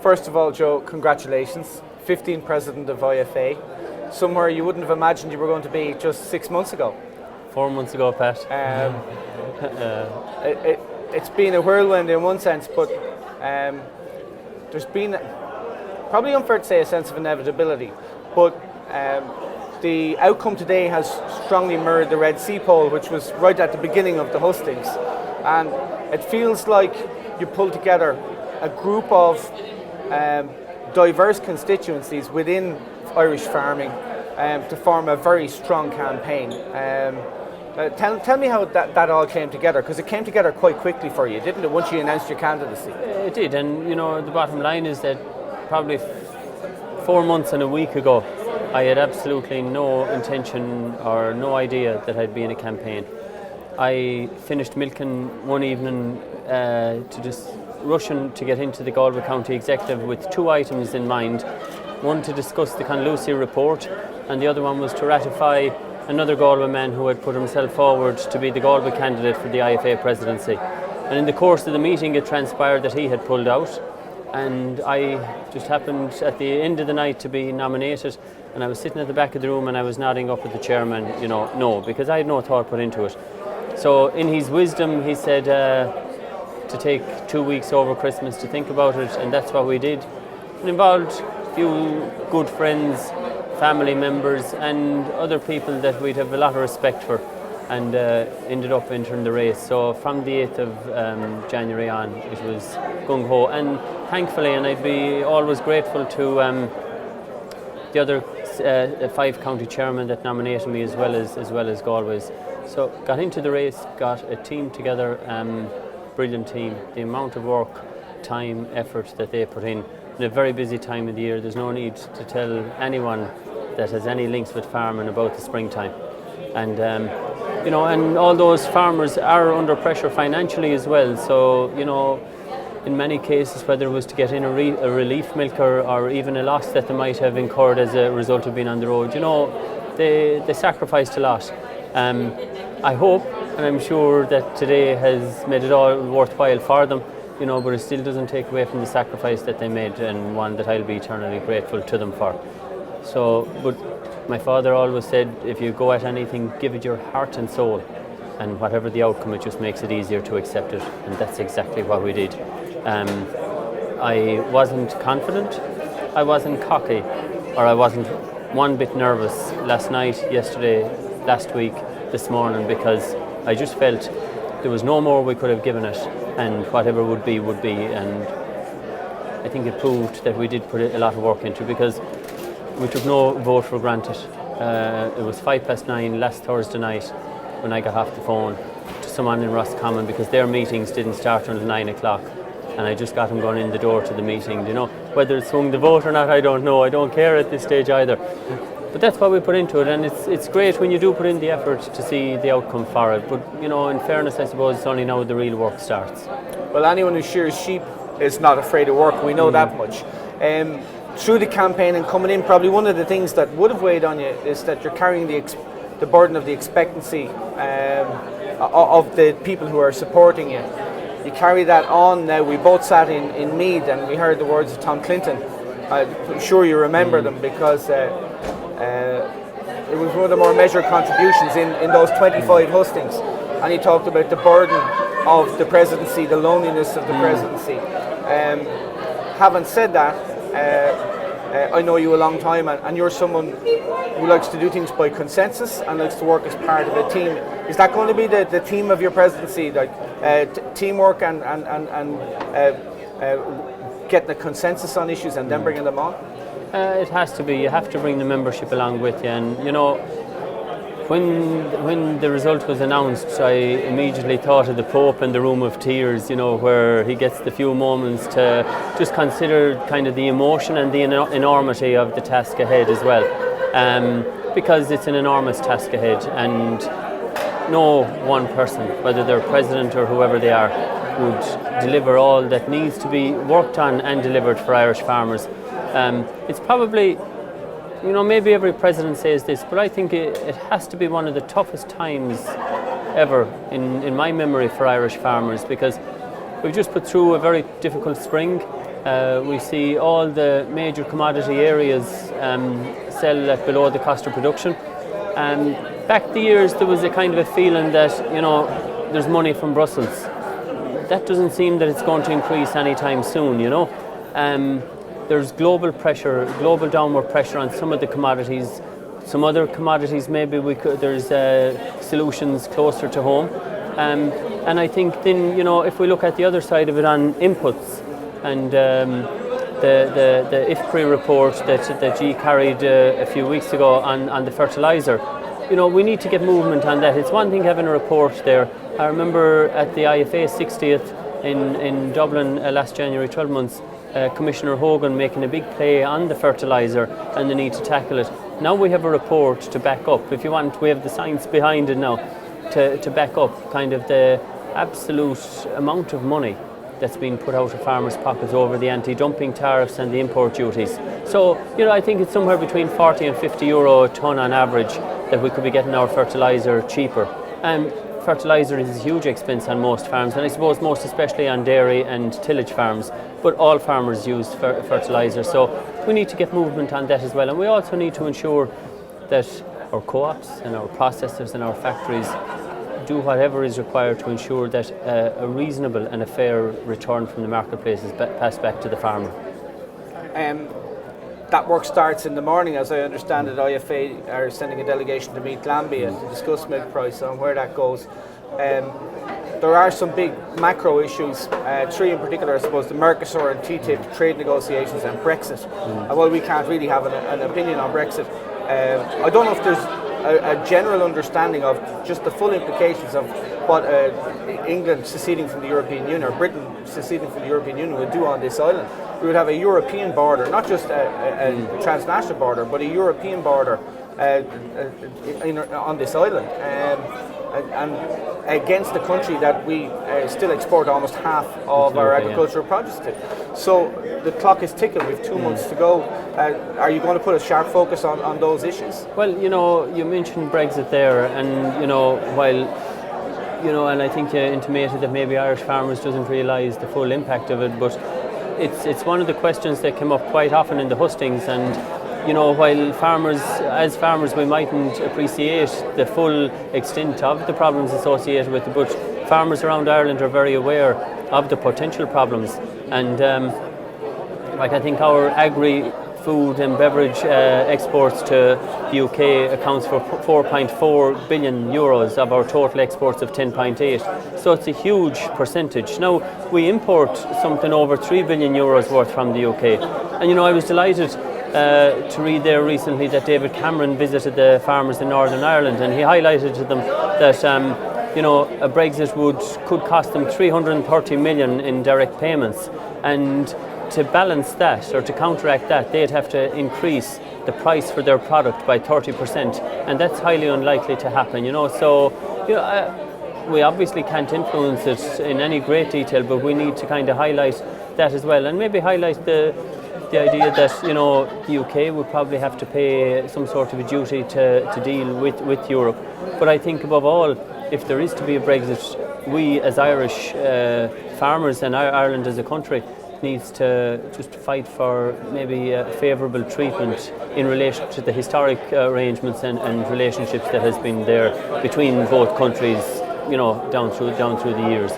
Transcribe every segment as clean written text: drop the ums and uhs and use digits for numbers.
First of all, Joe, congratulations. 15th president of IFA. Somewhere you wouldn't have imagined you were going to be just 6 months ago. 4 months ago, Pat. It's been a whirlwind in one sense, but there's been, probably unfair to say, a sense of inevitability. But the outcome today has strongly mirrored the Red Sea poll, which was right at the beginning of the hustings. And it feels like you pulled together a group of diverse constituencies within Irish farming to form a very strong campaign. Tell me how that all came together, because it came together quite quickly for you, didn't it, once you announced your candidacy? It did, and the bottom line is that probably 4 months and a week ago, I had absolutely no intention or no idea that I'd be in a campaign. I finished milking one evening to just rushing to get into the Galway County Executive with 2 items in mind. One to discuss the Conlucy report, and the other one was to ratify another Galway man who had put himself forward to be the Galway candidate for the IFA presidency. And in the course of the meeting it transpired that he had pulled out, and I just happened at the end of the night to be nominated, and I was sitting at the back of the room and I was nodding up at the chairman, no, because I had no thought put into it. So in his wisdom he said to take 2 weeks over Christmas to think about it, and that's what we did. It involved a few good friends, family members and other people that we'd have a lot of respect for, and ended up entering the race. So from the 8th of January on, it was gung-ho, and thankfully, and I'd be always grateful to the other 5 county chairmen that nominated me, as well as Galway's. So got into the race, got a team together, brilliant team. The amount of work, time, effort that they put in a very busy time of the year. There's no need to tell anyone that has any links with farming about the springtime. And and all those farmers are under pressure financially as well. So in many cases, whether it was to get in a relief milker or even a loss that they might have incurred as a result of being on the road, they sacrificed a lot. I hope and I'm sure that today has made it all worthwhile for them, but it still doesn't take away from the sacrifice that they made, and one that I'll be eternally grateful to them for. So, but my father always said, if you go at anything, give it your heart and soul, and whatever the outcome, it just makes it easier to accept it, and that's exactly what we did. I wasn't confident, I wasn't cocky, or I wasn't one bit nervous last night, yesterday, last week, this morning, because I just felt there was no more we could have given it, and whatever would be, and I think it proved that we did put a lot of work into it, because we took no vote for granted. It was 9:05 last Thursday night when I got off the phone to someone in Roscommon, because their meetings didn't start until 9 o'clock, and I just got them going in the door to the meeting. Whether it swung the vote or not, I don't know. I don't care at this stage either. But that's what we put into it, and it's great when you do put in the effort to see the outcome for it. But in fairness, I suppose it's only now the real work starts. Well, anyone who shears sheep is not afraid of work. We know that much. Through the campaign and coming in, probably one of the things that would have weighed on you is that you're carrying the burden of the expectancy of the people who are supporting you. You carry that on now. We both sat in Meath and we heard the words of Tom Clinton. I'm sure you remember them, because it was one of the more measured contributions in those 25 hustings, and he talked about the burden of the presidency, the loneliness of the presidency. Having said that, I know you a long time, and you're someone who likes to do things by consensus and likes to work as part of a team. Is that going to be the theme of your presidency, like teamwork and getting a consensus on issues and then bringing them on? It has to be. You have to bring the membership along with you, and when the result was announced, I immediately thought of the Pope in the Room of Tears, where he gets the few moments to just consider kind of the emotion and the enormity of the task ahead as well, because it's an enormous task ahead, and no one person, whether they're president or whoever they are, would deliver all that needs to be worked on and delivered for Irish farmers. It's probably, maybe every president says this, but I think it has to be one of the toughest times ever in my memory for Irish farmers, because we've just put through a very difficult spring. We see all the major commodity areas sell at below the cost of production. Back the years there was a kind of a feeling that there's money from Brussels. That doesn't seem that it's going to increase anytime soon. There's global pressure, global downward pressure on some of the commodities. Some other commodities maybe there's solutions closer to home. And I think then if we look at the other side of it on inputs, and the IFA report that G carried a few weeks ago on the fertiliser, we need to get movement on that. It's one thing having a report there. I remember at the IFA 60th in Dublin last January, 12 months, Commissioner Hogan making a big play on the fertiliser and the need to tackle it. Now we have a report to back up. If you want, we have the science behind it now to back up kind of the absolute amount of money that's been put out of farmers' pockets over the anti-dumping tariffs and the import duties. So, I think it's somewhere between 40 and 50 euro a tonne on average that we could be getting our fertiliser cheaper. Fertiliser is a huge expense on most farms, and I suppose most especially on dairy and tillage farms, but all farmers use fertiliser, so we need to get movement on that as well. And we also need to ensure that our co-ops and our processors and our factories do whatever is required to ensure that a reasonable and a fair return from the marketplace is passed back to the farmer. That work starts in the morning, as I understand it. IFA are sending a delegation to meet Glanbia to discuss milk price and where that goes. There are some big macro issues, three in particular, I suppose, the Mercosur and TTIP trade negotiations and Brexit. And while we can't really have an opinion on Brexit, I don't know if there's a general understanding of just the full implications of what England seceding from the European Union, or Britain seceding from the European Union, would do on this island. We would have a European border, not just a transnational border, but a European border on this island, and against the country that we still export almost half of our agricultural produce to. So the clock is ticking. We have 2 months to go. Are you going to put a sharp focus on those issues? Well, you mentioned Brexit there, and and I think you intimated that maybe Irish farmers doesn't realise the full impact of it, but it's one of the questions that came up quite often in the hustings. And while as farmers we mightn't appreciate the full extent of the problems associated with it, but farmers around Ireland are very aware of the potential problems. And I think our agri-food and beverage exports to the UK accounts for 4.4 billion euros of our total exports of 10.8. So it's a huge percentage. Now, we import something over 3 billion euros worth from the UK. And I was delighted to read there recently that David Cameron visited the farmers in Northern Ireland, and he highlighted to them that a Brexit could cost them 330 million in direct payments, and to balance that or to counteract that, they'd have to increase the price for their product by 30%, and that's highly unlikely to happen. So we obviously can't influence it in any great detail, but we need to kind of highlight that as well, and maybe highlight the idea that the UK would probably have to pay some sort of a duty to deal with Europe. But I think above all, if there is to be a Brexit, we as Irish farmers and Ireland as a country needs to just fight for maybe a favourable treatment in relation to the historic arrangements and relationships that has been there between both countries, down through the years.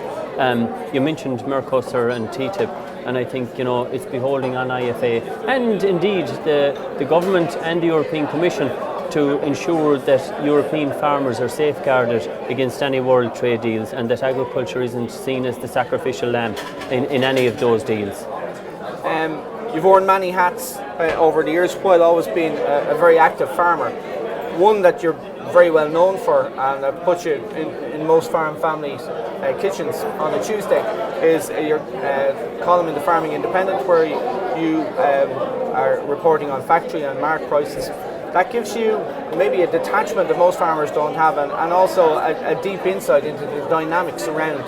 You mentioned Mercosur and TTIP, and I think it's beholding on IFA and indeed the government and the European Commission to ensure that European farmers are safeguarded against any world trade deals, and that agriculture isn't seen as the sacrificial lamb in any of those deals. You've worn many hats over the years, while always being a very active farmer. One that you're very well known for, and that puts you in most farm families' kitchens on a Tuesday, is your column in the Farming Independent, where you are reporting on factory and market prices. That gives you maybe a detachment that most farmers don't have, and also a deep insight into the dynamics around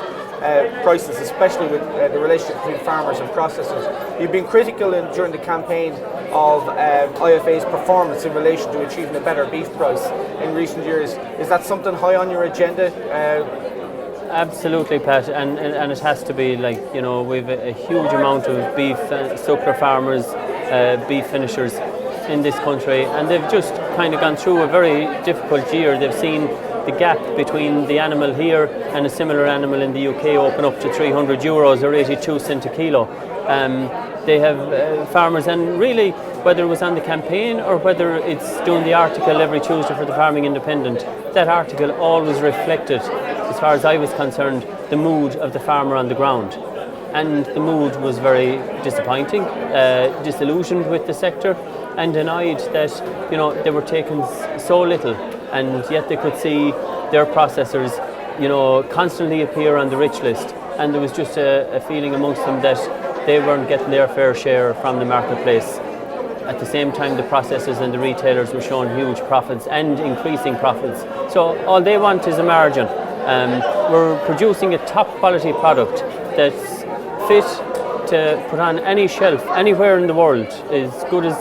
prices, especially with the relationship between farmers and processors. You've been critical during the campaign of IFA's performance in relation to achieving a better beef price in recent years. Is that something high on your agenda Absolutely, Pat, and it has to be. Like, you know, we've a huge amount of beef suckler farmers, beef finishers in this country, and they've just kind of gone through a very difficult year. They've seen the gap between the animal here and a similar animal in the UK open up to €300 or 82 cents a kilo. They have farmers, and really, whether it was on the campaign or whether it's doing the article every Tuesday for the Farming Independent, that article always reflected, as far as I was concerned, the mood of the farmer on the ground. And the mood was very disappointing, disillusioned with the sector, and denied that, you know, they were taking so little, and yet they could see their processors, you know, constantly appear on the rich list, and there was just a feeling amongst them that they weren't getting their fair share from the marketplace. At the same time, the processors and the retailers were showing huge profits and increasing profits. So all they want is a margin. We're producing a top quality product that's fit to put on any shelf anywhere in the world, as good as,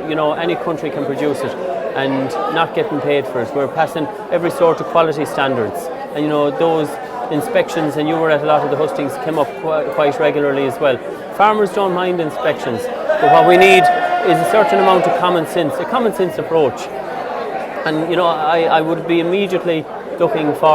you know, any country can produce it, and not getting paid for it. We're passing every sort of quality standards, and, you know, those inspections, and you were at a lot of the hustings, came up quite regularly as well. Farmers don't mind inspections, but what we need is a certain amount of common sense, a common sense approach. And, you know, I would be immediately looking for